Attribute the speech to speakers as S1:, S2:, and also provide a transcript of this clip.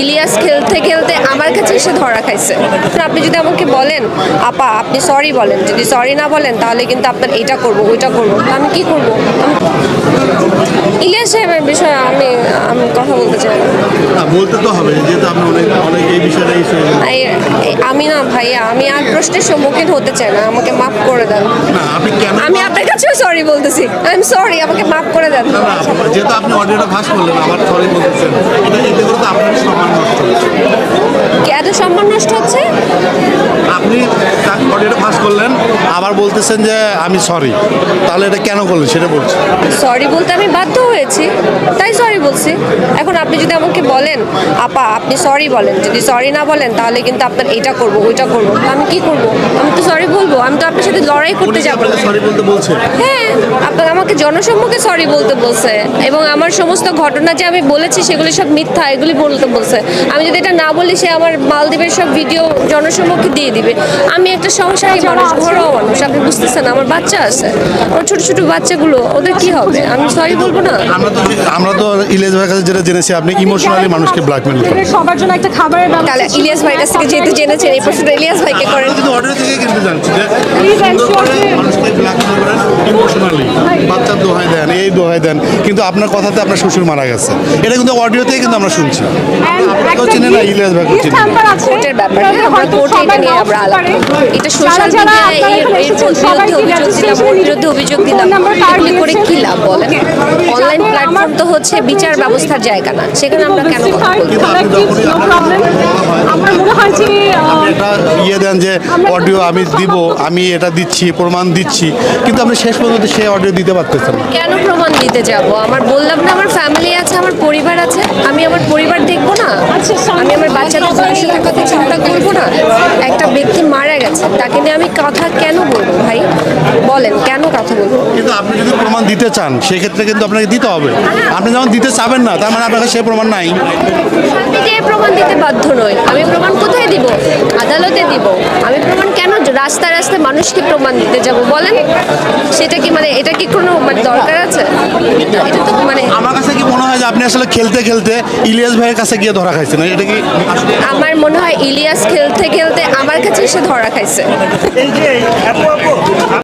S1: ইলিয়াস খেলতে খেলতে আমার কাছে এসে ধরা খাইছে। আপনি যদি আমাকে বলেন আপা আপনি সরি বলেন, যদি সরি না বলেন তাহলে কিন্তু আপনার এইটা করবো ওইটা করবো, আমি কি করব? ইলিয়াস সাহেবের বিষয়ে আমি কথা বলতে চাই না।
S2: বলতে তো হবে, যেহেতু আপনি অনেক অনেক এই বিষয়টা
S1: আমি না ভাইয়া, আমি আর প্রশ্নের সম্মুখীন হতে চাই না, আমাকে মাফ করে দেন।
S2: না আপনি কেন
S1: আমি আপনার কাছেও সরি বলতেছি, আই এম সরি, আমাকে মাফ করে দেন।
S2: না যেহেতু আপনি অডিওটা ভাস করলেন আবার সরি বলতেছেন, এটা এতে করে তো আপনার সম্মান নষ্ট হচ্ছে।
S1: এত সম্মান নষ্ট হচ্ছে?
S2: আপনি অডিওটা ভাস করলেন আবার বলতেছেন যে আমি সরি, তাহলে এটা কেন করলেন সেটা বলছি।
S1: সরি বলতে আমি বাধ্য হয়েছি, তাই সরি বলছি। এখন আপনি যদি আমাকে বলেন আপা আপনি সরি বলেন, যদি সরি না বলেন তাহলে কিন্তু আপনার এইটা করবো ওইটা করবো, আমি কি করব? আমি তো সরি বলবো, আমি তো আপনার সাথে লড়াই করতে যাবো না।
S2: সরি বলতে বলছে?
S1: হ্যাঁ, আপনার আমাকে জনসম্মুখে সরি বলতে বলছে এবং আমার সমস্ত ঘটনা যে আমি বলেছি সেগুলি সব মিথ্যা, এগুলি বলতে বলছে। আমি যদি এটা না বলি সে আমার মালদ্বীপের সব ভিডিও জনসম্মুখে দিয়ে দিবে। আমি একটা সংসারী মানুষ, ঘরোয়া মানুষ, আপনি বুঝতেছেন, আমার বাচ্চা আছে, আমার ছোট ছোট বাচ্চাগুলো, ওদের কি হবে? আমি সরি বলবো না?
S2: আমরা তো ইলিয়াস ভাইয়ের কাছে যেটা জেনেছি আপনি ইমোশনালি মানুষকে ব্ল্যাকমেল করেন।
S3: সবার জন্য একটা খাবারের
S1: তাহলে ইলিয়াস ভাইয়ের কাছ থেকে যেহেতু জেনেছেন এই প্রশ্নটা ইলিয়াস ভাইকে করেন।
S2: কিন্তু অডিও থেকে কিন্তু জানছি যে
S3: Please ensure that-
S2: মানুষকে ব্ল্যাকমেল করেন ইমোশনালি, বাচ্চার দোহাই দেন, এই দোহাই দেন, কিন্তু আপনার কথাতে আপনার শ্বশুর মারা গেছে, এটা কিন্তু অডিও থেকে কিন্তু আমরা শুনছি। আপনিও চিনেন না, ইলিয়াস ভাইকে চিনেন না।
S1: কোর্টের ব্যাপার, আমরা কোর্টে এটা নিয়ে আমরা আলাপ, এটা সোশ্যাল মিডিয়ায় এর বিরুদ্ধে অভিযোগ দিলাম, এগুলি করে কি লাভ বলেন? অনলাইন প্ল্যাটফর্ম তো হচ্ছে বিচার ব্যবস্থার জায়গা না, সেখানে আমরা কেন কথা বলবো?
S3: আমার মনে হয় যে
S2: আপনি একটা ইয়ে দেন যে অডিও আমি দিব, আমি এটা দিচ্ছি, প্রমাণ দিচ্ছি, কিন্তু আপনি শেষ পর্যন্ত সেই অডিও দিতে পারতেছেন না।
S1: কেন প্রমাণ দিতে যাব? আমার বললাম না, আমার ফ্যামিলি আছে, আমার পরিবার আছে, আমি আমার পরিবার দেখবো না? আমি আমার বাচ্চাদের ভবিষ্যতের কথা চিন্তা করবো না? একটা ব্যক্তি মারা গেছে, তাকে নিয়ে আমি কথা কেন বলবো ভাই? বলেন কেন কথা বলবো?
S2: কিন্তু আপনি যদি প্রমাণ দিতে চান সেক্ষেত্রে কিন্তু আপনাকে দিতে হবে। আপনি যখন দিতে চাবেন না, তার মানে আপনার কাছে সেই প্রমাণ নাই।
S1: আমি যে প্রমাণ দিতে বাধ্য নই, আমি প্রমাণ কোথায় দিব? আদালতে দিব। আমি প্রমাণ কেন রাস্তায় রাস্তায় মানুষকে প্রমাণ দিতে যাব বলেন? সেটা কি মানে, এটা কি কোনো মানে দরকার আছে? এটা তো মানে
S2: আমার কাছে কি মনে হয় যে আপনি আসলে খেলতে খেলতে ইলিয়াস ভাইয়ের কাছে গিয়ে ধরা খাইছেন, এটা কি আসলে?
S1: আমার মনে হয় ইলিয়াস খেলতে খেলতে আমার কাছে এসে ধরা খাইছে।